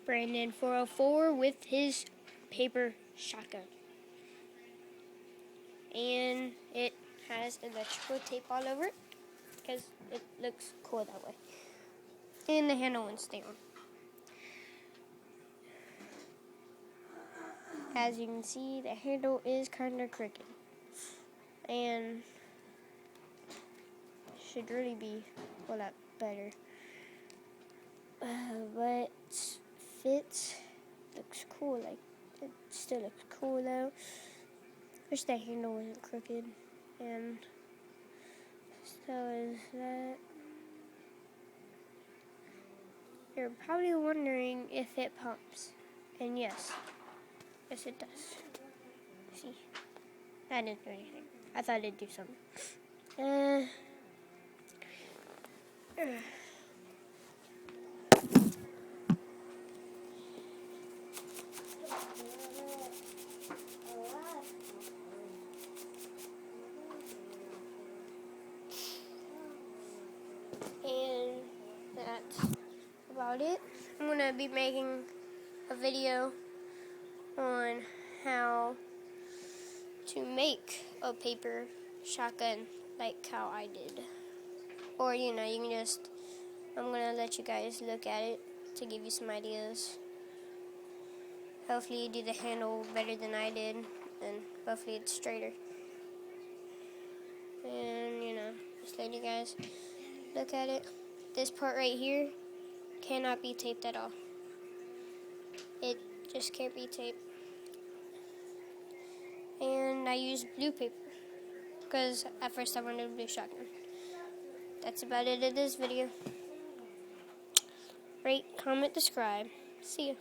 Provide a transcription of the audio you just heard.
Brandon 404 with his paper shotgun. And it has electrical tape all over it because it looks cool that way. And the handle won't stay on. As you can see, the handle is kind of crooked. And should really be a lot better. But fits, looks cool. Like, it still looks cool though. Wish that handle wasn't crooked. And so is that. You're probably wondering if it pumps. And yes it does. See, that didn't do anything. I thought it'd do something. And that's about it. I'm going to be making a video on how to make a paper shotgun like how I did. Or, you can just, I'm going to let you guys look at it to give you some ideas. Hopefully you do the handle better than I did, and hopefully it's straighter. And, just letting you guys look at it. This part right here cannot be taped at all. It just can't be taped. And I used blue paper because at first I wanted a blue shotgun. That's about it in this video. Rate, comment, subscribe. See ya.